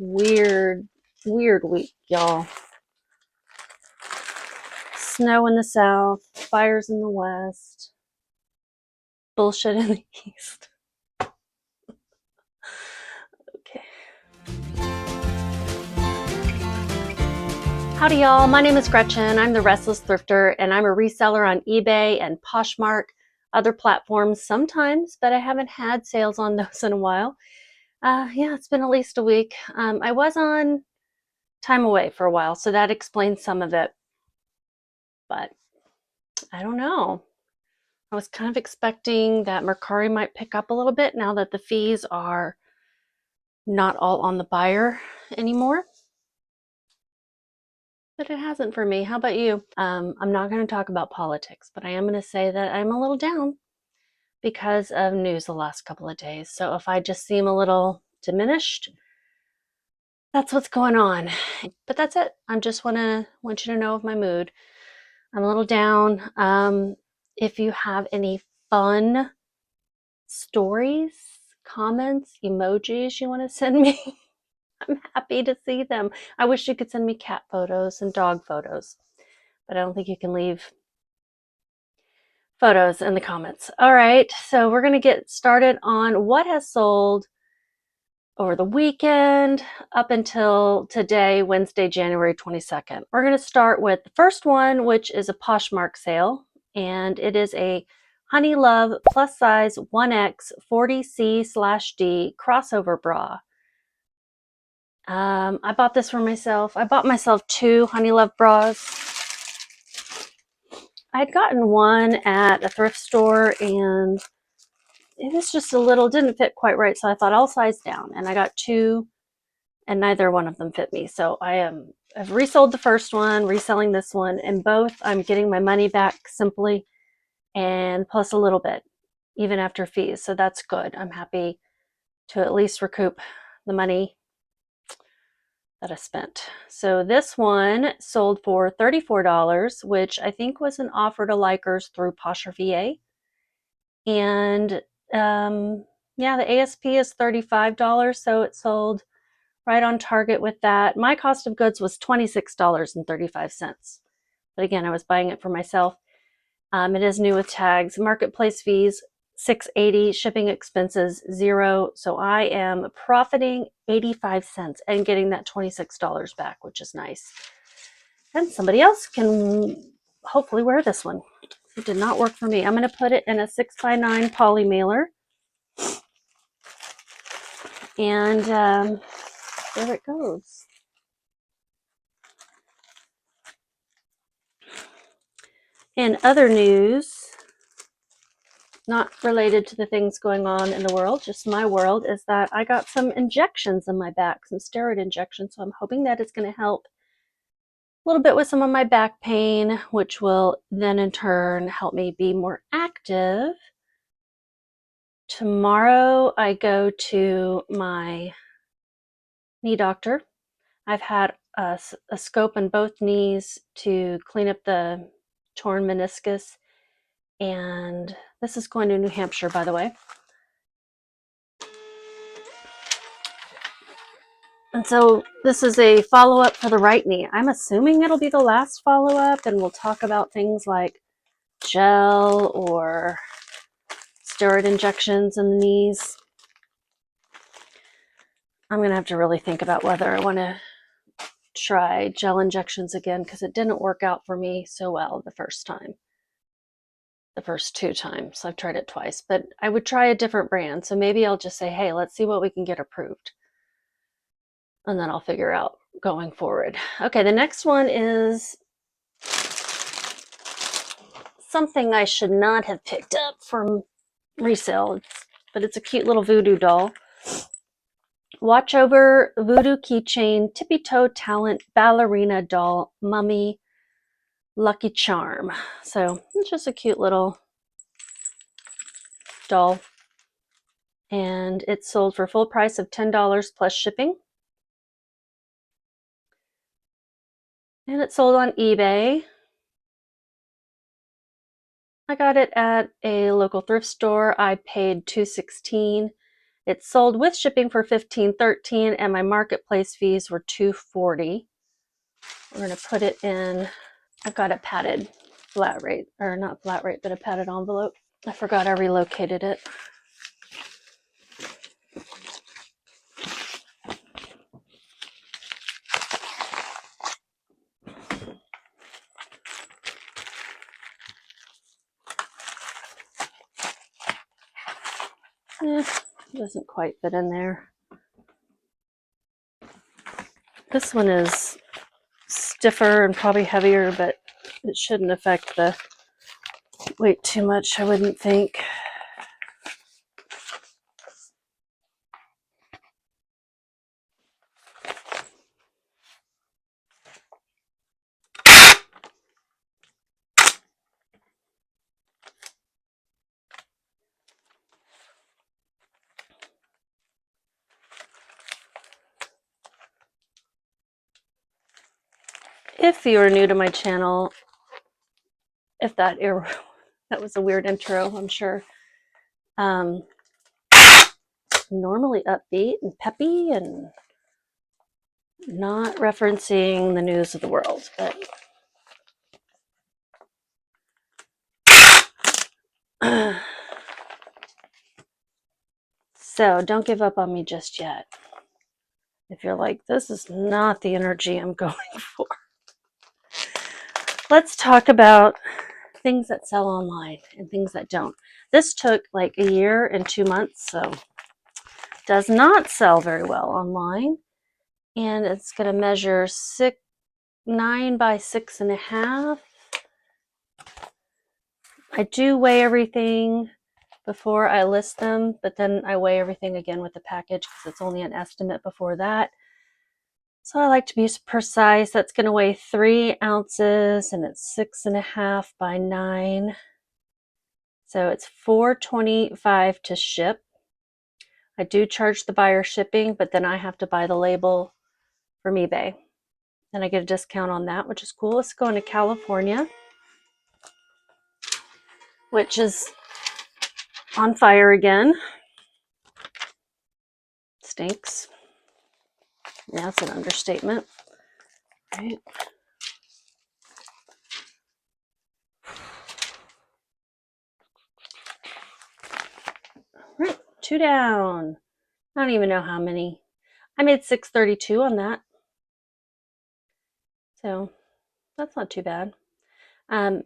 Weird, weird week, y'all. Snow in the south, fires in the west, bullshit in the east. Okay. Howdy, y'all. My name is Gretchen. I'm the Restless Thrifter, and I'm a reseller on eBay and Poshmark, other platforms sometimes, but I haven't had sales on those in a while. Yeah, it's been at least a week. I was on time away for a while, so that explains some of it. But I don't know. I was kind of expecting that Mercari might pick up a little bit now that the fees are not all on the buyer anymore. But it hasn't for me. How about you? I'm not going to talk about politics, but I am going to say that I'm a little down because of news the last couple of days. So if I just seem a little diminished, that's what's going on. But that's it. I just want you to know of my mood. I'm a little down. If you have any fun stories, comments, emojis you want to send me, I'm happy to see them. I wish you could send me cat photos and dog photos, but I don't think you can leave photos in the comments. All right, so we're going to get started on what has sold over the weekend up until today, Wednesday, January 22nd. We're going to start with the first one, which is a Poshmark sale, and it is a Honey Love plus size 1X 40C/D crossover bra. I bought this for myself. I bought myself 2 Honey Love bras. I'd gotten one at a thrift store and it was just a little, didn't fit quite right. So I thought I'll size down, and I got 2 and neither one of them fit me. So I've resold the first one, reselling this one, and both I'm getting my money back simply and plus a little bit, even after fees. So that's good. I'm happy to at least recoup the money that I spent. So this one sold for $34, which I think was an offer to likers through Posher VA. And yeah, the ASP is $35, so it sold right on target with that. My cost of goods was $26.35. But again, I was buying it for myself. It is new with tags. Marketplace fees, $6.80. Shipping expenses, $0. So I am profiting 85 cents and getting that $26 back, which is nice. And somebody else can hopefully wear this one. It did not work for me. I'm going to put it in a 6x9 poly mailer. And there it goes. In other news, not related to the things going on in the world, just my world, is that I got some injections in my back, some steroid injections. So I'm hoping that it's going to help a little bit with some of my back pain, which will then in turn help me be more active. Tomorrow I go to my knee doctor. I've had a scope in both knees to clean up the torn meniscus. And this is going to New Hampshire, by the way. And so this is a follow-up for the right knee. I'm assuming it'll be the last follow-up, and we'll talk about things like gel or steroid injections in the knees. I'm going to have to really think about whether I want to try gel injections again, because it didn't work out for me so well the first time. The first 2 times. I've tried it twice, but I would try a different brand. So maybe I'll just say, hey, let's see what we can get approved. And then I'll figure out going forward. Okay, the next one is something I should not have picked up from resale, but it's a cute little voodoo doll. Watch Over Voodoo Keychain Tippy Toe Talent Ballerina Doll Mummy Lucky Charm. So it's just a cute little doll. And it's sold for full price of $10 plus shipping. And it's sold on eBay. I got it at a local thrift store. I paid $2.16, It sold with shipping for $15.13, and my marketplace fees were $2.40. We're going to put it in. I've got a padded flat rate, or not flat rate, but a padded envelope. I forgot I relocated it. It doesn't quite fit in there. This one is stiffer and probably heavier, but it shouldn't affect the weight too much, I wouldn't think. If you are new to my channel, if that was a weird intro, I'm sure. Normally upbeat and peppy and not referencing the news of the world, but so don't give up on me just yet. If you're like, this is not the energy I'm going for. Let's talk about things that sell online and things that don't. This took like a year and 2 months, so does not sell very well online. And it's going to measure 9 by 6.5. I do weigh everything before I list them, but then I weigh everything again with the package because it's only an estimate before that. So I like to be precise. That's going to weigh 3 ounces and it's 6.5 by 9. So it's $4.25 to ship. I do charge the buyer shipping, but then I have to buy the label from eBay. And I get a discount on that, which is cool. It's going to California, which is on fire again. Stinks. Yeah, that's an understatement. Right. Right, 2 down. I don't even know how many. I made $6.32 on that. So that's not too bad.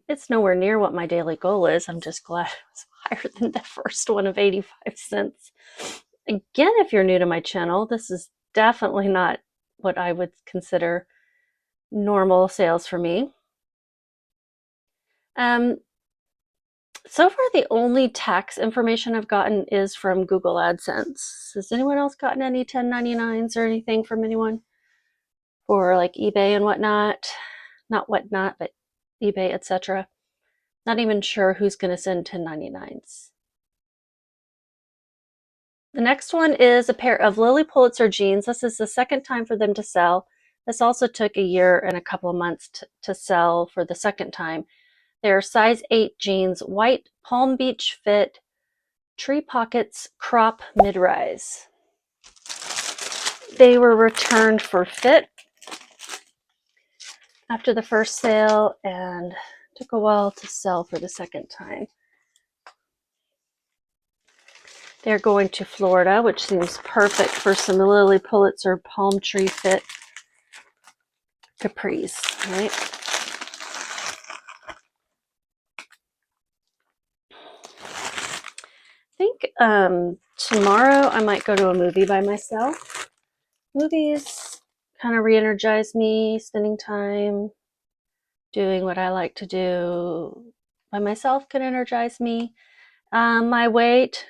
It's nowhere near what my daily goal is. I'm just glad it was higher than the first one of 85 cents. Again, if you're new to my channel, this is definitely not what I would consider normal sales for me. So far, the only tax information I've gotten is from Google AdSense. Has anyone else gotten any 1099s or anything from anyone for like eBay and whatnot? Not whatnot, but eBay, etc. Not even sure who's going to send 1099s. The next one is a pair of Lilly Pulitzer jeans. This is the second time for them to sell. This also took a year and a couple of months to sell for the second time. They're size 8 jeans, white Palm Beach fit, tree pockets, crop mid-rise. They were returned for fit after the first sale and took a while to sell for the second time. They're going to Florida, which seems perfect for some Lilly Pulitzer palm tree fit capris, right? I think tomorrow I might go to a movie by myself. Movies kind of re-energize me, spending time doing what I like to do by myself can energize me. My weight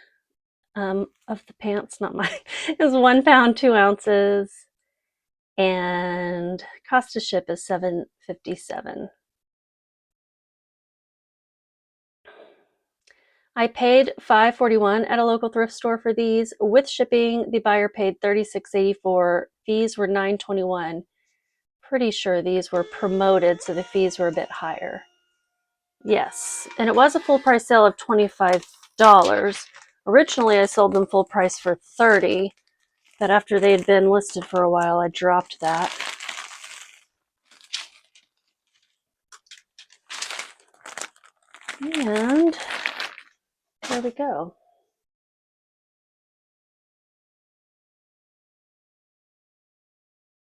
of the pants, not mine, is 1 pound, 2 ounces, and cost to ship is $7.57. I paid $5.41 at a local thrift store for these. With shipping, the buyer paid $36.84. Fees were $9.21. Pretty sure these were promoted, so the fees were a bit higher. Yes, and it was a full price sale of $25. Originally, I sold them full price for $30, but after they had been listed for a while, I dropped that. And there we go.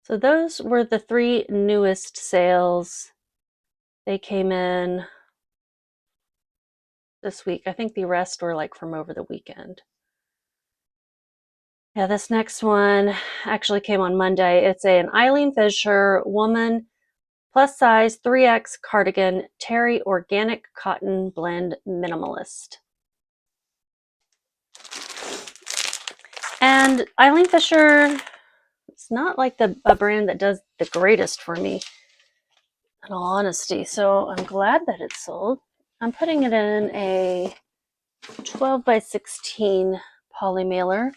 So those were the 3 newest sales. They came in this week. I think the rest were like from over the weekend. Yeah, this next one actually came on Monday. It's an Eileen Fisher woman plus size 3X cardigan, terry organic cotton blend minimalist. And Eileen Fisher, it's not like a brand that does the greatest for me, in all honesty. So I'm glad that it's sold. I'm putting it in a 12 by 16 poly mailer.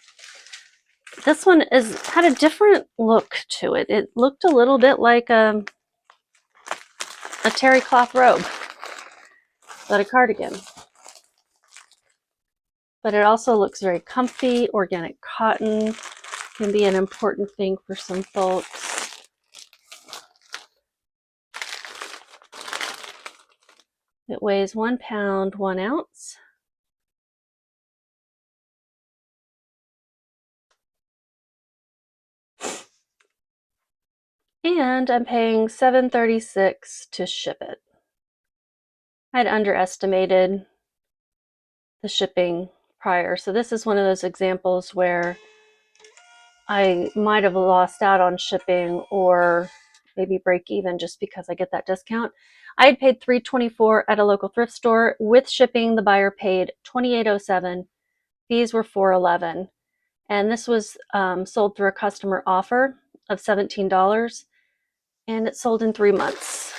This one had a different look to it. It looked a little bit like a terry cloth robe, but a cardigan. But it also looks very comfy. Organic cotton can be an important thing for some folks. It weighs 1 pound, 1 ounce. And I'm paying $7.36 to ship it. I'd underestimated the shipping prior. So this is one of those examples where I might have lost out on shipping or maybe break even just because I get that discount. I had paid $3.24 at a local thrift store. With shipping, the buyer paid $28.07. Fees were $4.11. And this was sold through a customer offer of $17. And it sold in 3 months.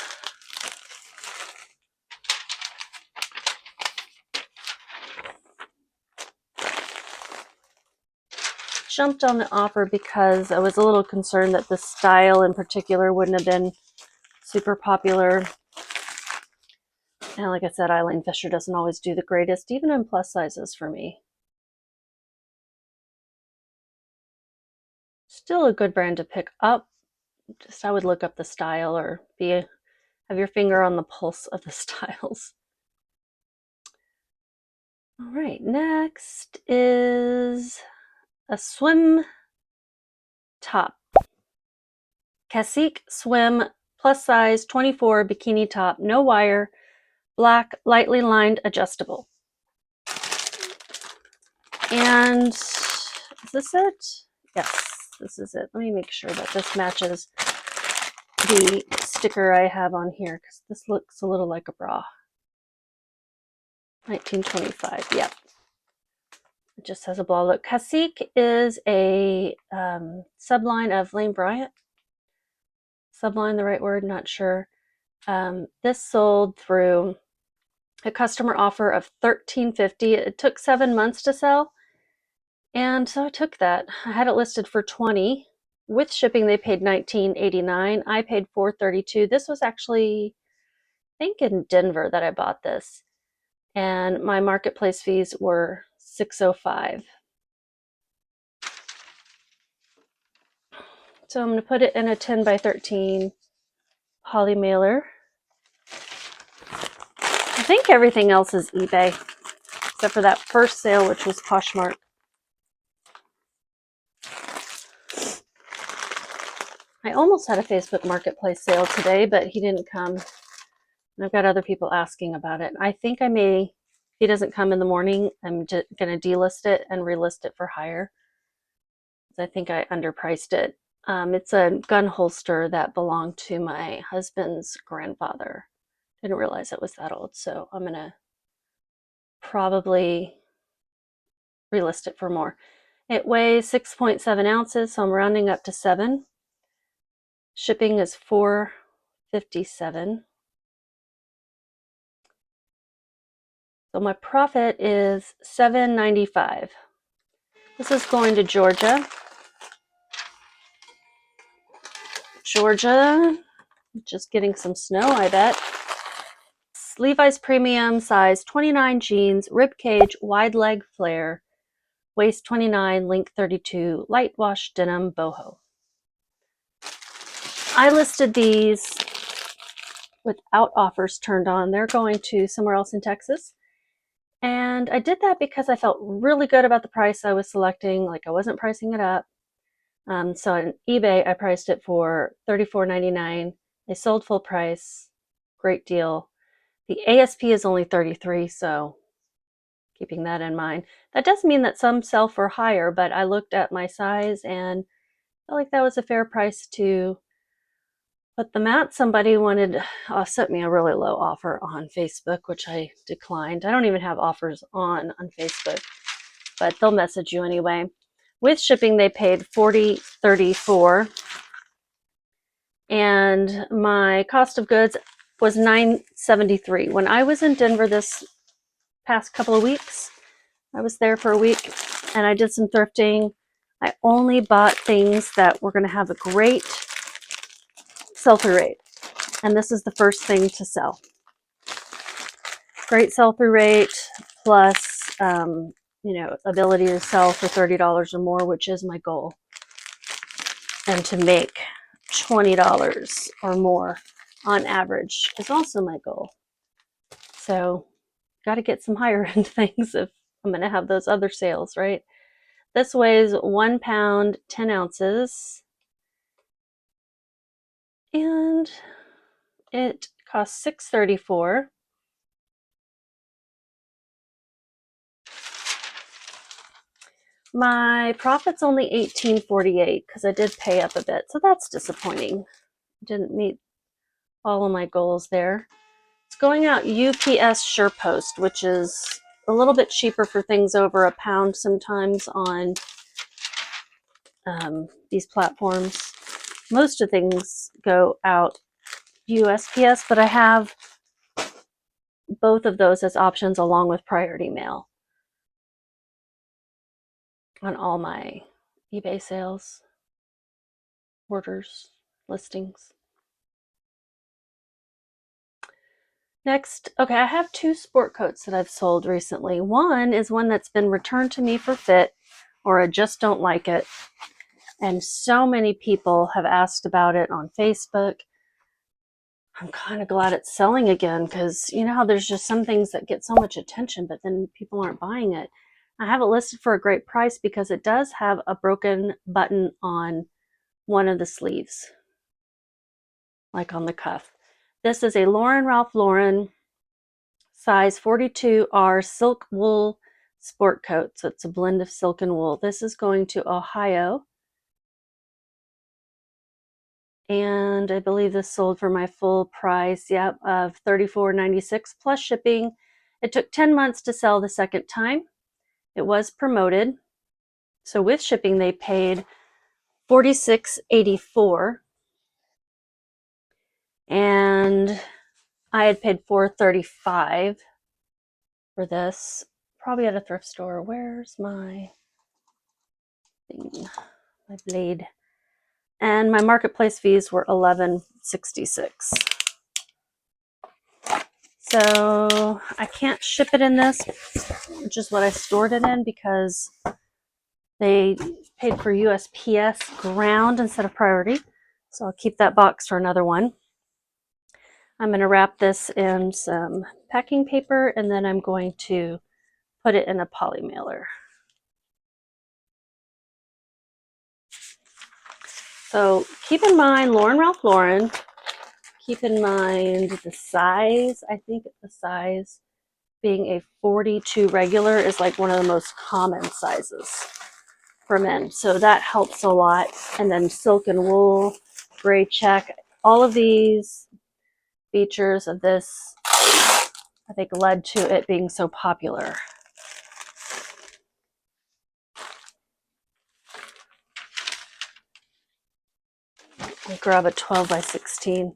Jumped on the offer because I was a little concerned that the style in particular wouldn't have been super popular. And like I said, Eileen Fisher doesn't always do the greatest, even in plus sizes for me. Still a good brand to pick up. Just I would look up the style or have your finger on the pulse of the styles. All right, next is a swim top. Cacique Swim plus size 24 bikini top, no wire, black, lightly lined, adjustable. And is this it? Yes, this is it. Let me make sure that this matches the sticker I have on here because this looks a little like a bra. 1925, yep. It just has a blah look. Cacique is a subline of Lane Bryant. Subline the right word? Not sure. This sold through a customer offer of $13.50. It took 7 months to sell, and so I took that. I had it listed for $20. With shipping, they paid $19.89. I paid $4.32. This was actually, I think, in Denver that I bought this, and my marketplace fees were $6.05. So I'm going to put it in a 10 by 13 poly mailer. I think everything else is eBay, except for that first sale, which was Poshmark. I almost had a Facebook Marketplace sale today, but he didn't come. And I've got other people asking about it. I think if he doesn't come in the morning, I'm just going to delist it and relist it for higher. I think I underpriced it. It's a gun holster that belonged to my husband's grandfather. Didn't realize it was that old, so I'm going to probably relist it for more. It weighs 6.7 ounces, so I'm rounding up to 7. Shipping is $4.57. So my profit is $7.95. This is going to Georgia. Georgia, just getting some snow, I bet. Levi's Premium size 29 jeans, rib cage, wide leg flare, waist 29, length 32, light wash denim boho. I listed these without offers turned on. They're going to somewhere else in Texas. And I did that because I felt really good about the price I was selecting. Like, I wasn't pricing it up. So on eBay, I priced it for $34.99. They sold full price. Great deal. The ASP is only 33, so keeping that in mind. That does mean that some sell for higher, but I looked at my size and felt like that was a fair price to put them at. Somebody sent me a really low offer on Facebook, which I declined. I don't even have offers on Facebook, but they'll message you anyway. With shipping, they paid $40.34, and my cost of goods was $9.73. When I was in Denver this past couple of weeks, I was there for a week, and I did some thrifting. I only bought things that were going to have a great sell-through rate, and this is the first thing to sell. Great sell-through rate, plus ability to sell for $30 or more, which is my goal, and to make $20 or more on average is also my goal. So got to get some higher end things if I'm going to have those other sales, right? This weighs 1 pound, 10 ounces, and it costs $6.34. My profit's only $18.48 because I did pay up a bit, so that's disappointing. Didn't meet all of my goals there. It's going out UPS SurePost, which is a little bit cheaper for things over a pound sometimes on these platforms. Most of things go out USPS, but I have both of those as options along with priority mail on all my eBay sales, orders, listings. Next, okay, I have 2 sport coats that I've sold recently. One is one that's been returned to me for fit, or I just don't like it. And so many people have asked about it on Facebook. I'm kind of glad it's selling again, because you know how there's just some things that get so much attention, but then people aren't buying it. I have it listed for a great price because it does have a broken button on one of the sleeves, like on the cuff. This is a Ralph Lauren size 42R silk wool sport coat. So it's a blend of silk and wool. This is going to Ohio. And I believe this sold for my full price, of $34.96 plus shipping. It took 10 months to sell the second time. It was promoted. So with shipping, they paid $46.84. And I had paid $4.35 for this, probably at a thrift store. Where's my thing? My blade. And my marketplace fees were $11.66. So I can't ship it in this, which is what I stored it in, because they paid for USPS ground instead of priority. So I'll keep that box for another one. I'm going to wrap this in some packing paper, and then I'm going to put it in a poly mailer. So keep in mind Ralph Lauren. Keep in mind the size. I think the size being a 42 regular is like one of the most common sizes for men. So that helps a lot. And then silk and wool, gray check. All of these features of this, I think, led to it being so popular. I'll grab a 12 by 16.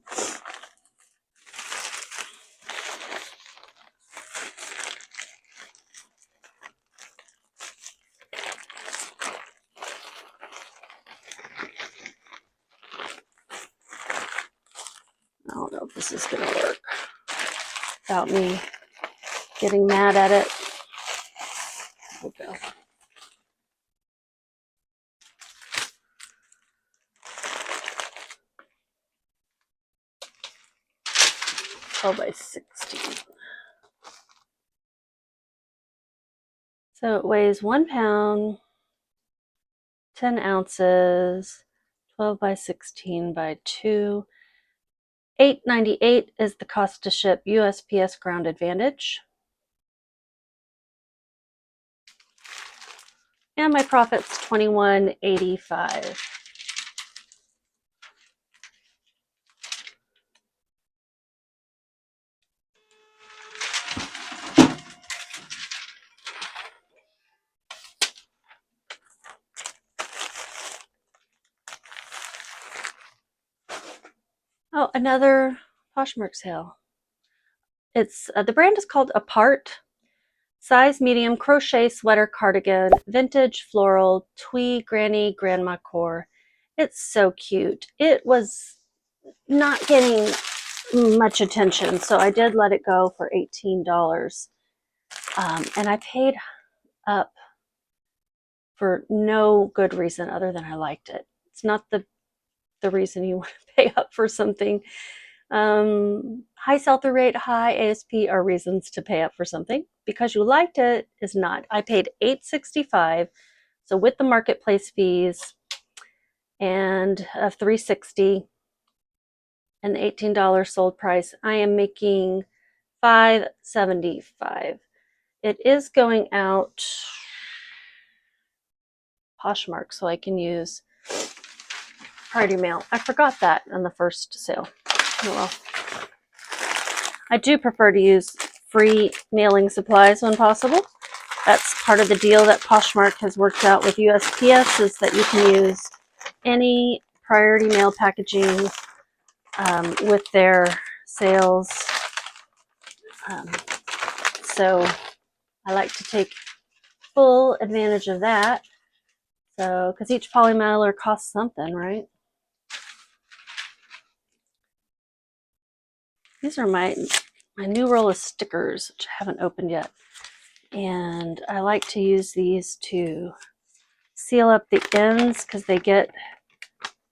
I don't know if this is going to work without me getting mad at it. There we go. 12 by 16. So it weighs 1 pound, 10 ounces, 12 by 16 by 2. $8.98 is the cost to ship, USPS Ground Advantage. And my profit's $21.85. Oh, another Poshmark sale. It's the brand is called Apart. Size medium crochet sweater cardigan, vintage floral, twee granny grandma core. It's so cute. It was not getting much attention, so I did let it go for $18. And I paid up for no good reason other than I liked it. It's not the reason you want to pay up for something. High sell-through rate, high ASP are reasons to pay up for something. Because you liked it is not. I paid $8.65, so with the marketplace fees and of $3.60 and the $18 sold price, I am making $5.75. It is going out Poshmark, so I can use priority mail. I forgot that on the first sale. Oh well. I do prefer to use free mailing supplies when possible. That's part of the deal that Poshmark has worked out with USPS, is that you can use any priority mail packaging with their sales. So I like to take full advantage of that. So, because each poly mailer costs something, right? These are my new roll of stickers, which I haven't opened yet. And I like to use these to seal up the ends because they get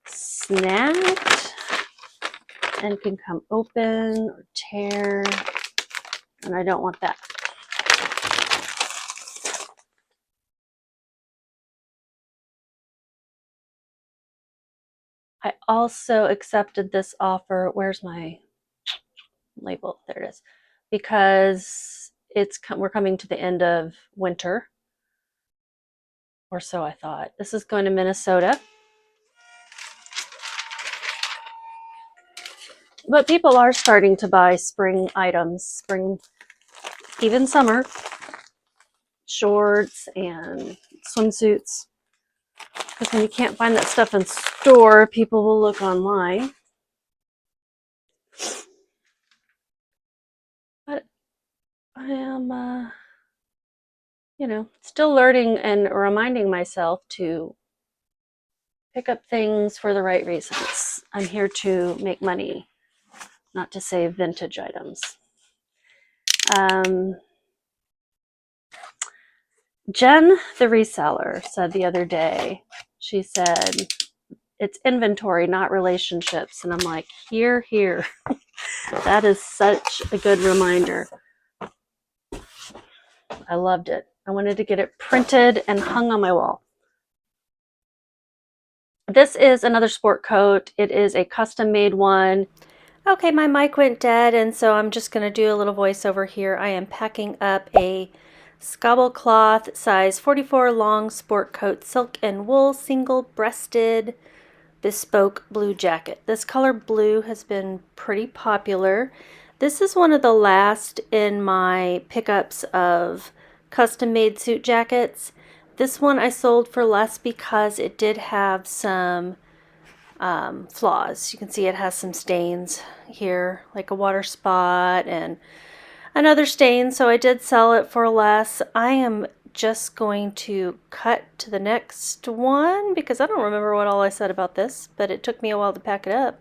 snagged and can come open or tear, and I don't want that. I also accepted this offer. Where's my label? There it is. Because we're coming to the end of winter, or so I thought. This is going to Minnesota. But people are starting to buy spring items, spring, even summer, shorts and swimsuits. Because when you can't find that stuff in store, people will look online. But I am, still learning and reminding myself to pick up things for the right reasons. I'm here to make money, not to save vintage items. Jen, the reseller, said the other day, she said, it's inventory, not relationships. And I'm like, here. That is such a good reminder. I loved it. I wanted to get it printed and hung on my wall. This is another sport coat. It is a custom made one. Okay, my mic went dead, and so I'm just going to do a little voiceover here. I am packing up a Scobble Cloth size 44 long sport coat, silk and wool, single-breasted, bespoke blue jacket. This color blue has been pretty popular. This is one of the last in my pickups of custom-made suit jackets. This one I sold for less because it did have some flaws. You can see it has some stains here, like a water spot and another stain, so I did sell it for less. I am just going to cut to the next one because I don't remember what all I said about this, but it took me a while to pack it up.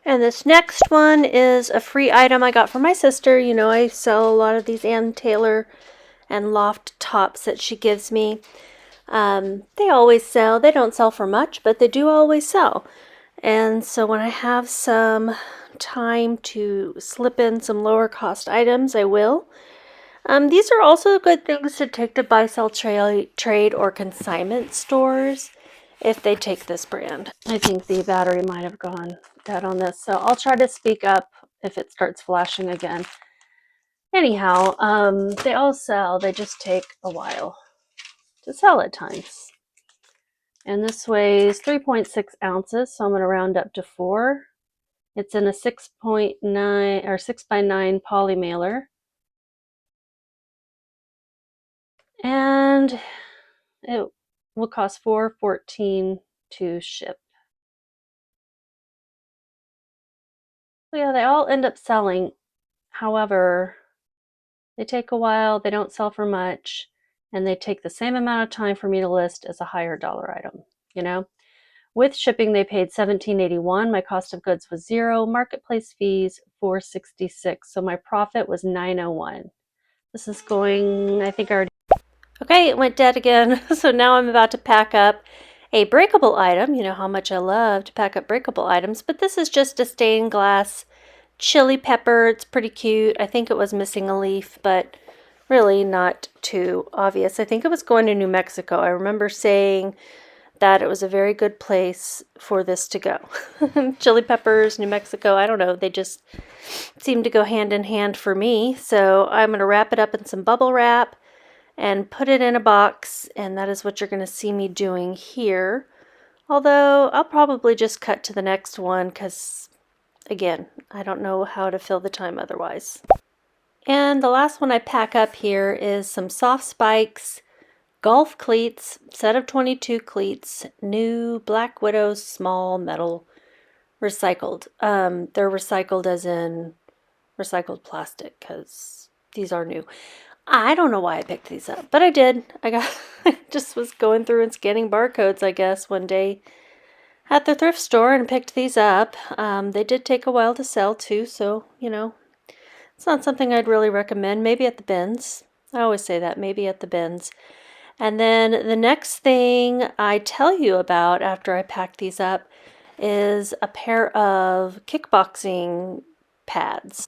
And this next one is a free item I got from my sister. You know, I sell a lot of these Ann Taylor and loft tops that she gives me. They always sell. They don't sell for much, but they do always sell. And so when I have some time to slip in some lower cost items, I will. These are also good things to take to buy, sell, trade, or consignment stores if they take this brand. I think the battery might have gone dead on this, so I'll try to speak up if it starts flashing again. Anyhow, they all sell, they just take a while to sell at times. And this weighs 3.6 ounces, so I'm going to round up to 4. It's in a 6.9 or 6 by 9 poly mailer. And it will cost $4.14 to ship. So yeah, they all end up selling. However, they take a while, they don't sell for much, and they take the same amount of time for me to list as a higher dollar item, you know? With shipping, they paid $17.81. My cost of goods was $0. Marketplace fees $4.66. So my profit was $9.01. This is going, I think I already. Okay, it went dead again. So now I'm about to pack up a breakable item. You know how much I love to pack up breakable items, but this is just a stained glass chili pepper. It's pretty cute. I think it was missing a leaf, but really not too obvious. I think it was going to New Mexico. I remember saying that it was a very good place for this to go. Chili peppers, New Mexico, I don't know. They just seem to go hand in hand for me. So I'm going to wrap it up in some bubble wrap and put it in a box. And that is what you're going to see me doing here. Although I'll probably just cut to the next one because, again, I don't know how to fill the time otherwise. And the last one I pack up here is some soft spikes, golf cleats, set of 22 cleats, new Black Widow small metal recycled. They're recycled as in recycled plastic because these are new. I don't know why I picked these up, but I did. I just was going through and scanning barcodes, I guess, one day at the thrift store and picked these up. They did take a while to sell too, so, you know, it's not something I'd really recommend. Maybe at the bins. I always say that, maybe at the bins. And then the next thing I tell you about after I pack these up is a pair of kickboxing pads.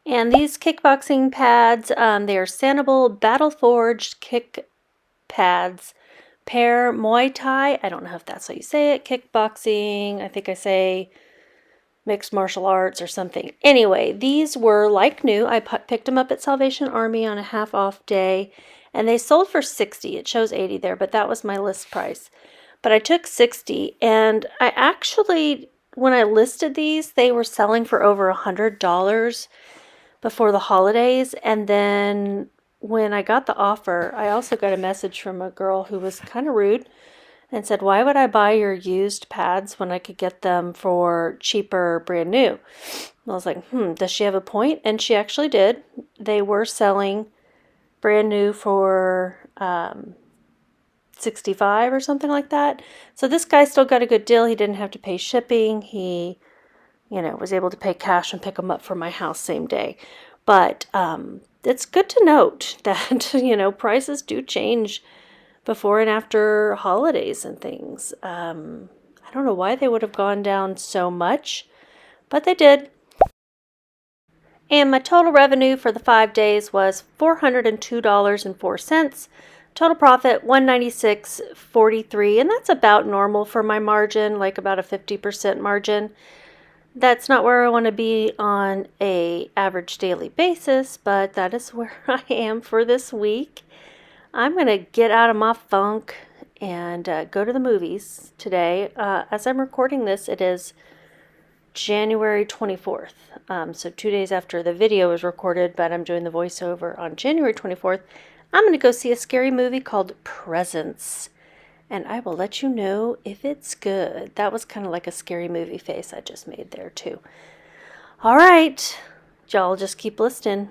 And these kickboxing pads, they are sandable battle forged kick pads. Pair Muay Thai, I don't know if that's how you say it, kickboxing, I think I say mixed martial arts or something. Anyway, these were like new. I picked them up at Salvation Army on a half off day, and they sold for $60. It shows $80 there, but that was my list price. But I took $60, and I actually, when I listed these, they were selling for over $100 before the holidays. And then when I got the offer, I also got a message from a girl who was kind of rude and said, why would I buy your used pads when I could get them for cheaper brand new? And I was like, does she have a point? And she actually did. They were selling brand new for $65 or something like that. So this guy still got a good deal. He didn't have to pay shipping. He, you know, was able to pay cash and pick them up from my house same day. But it's good to note that, you know, prices do change before and after holidays and things. I don't know why they would have gone down so much, but they did. And my total revenue for the 5 days was $402.04. Total profit $196.43, and that's about normal for my margin, like about a 50% margin. That's not where I want to be on a average daily basis, but that is where I am for this week. I'm going to get out of my funk and go to the movies today. As I'm recording this, it is January 24th. So 2 days after the video was recorded, but I'm doing the voiceover on January 24th. I'm going to go see a scary movie called Presence, and I will let you know if it's good. That was kind of like a scary movie face I just made there too. All right, y'all just keep listening.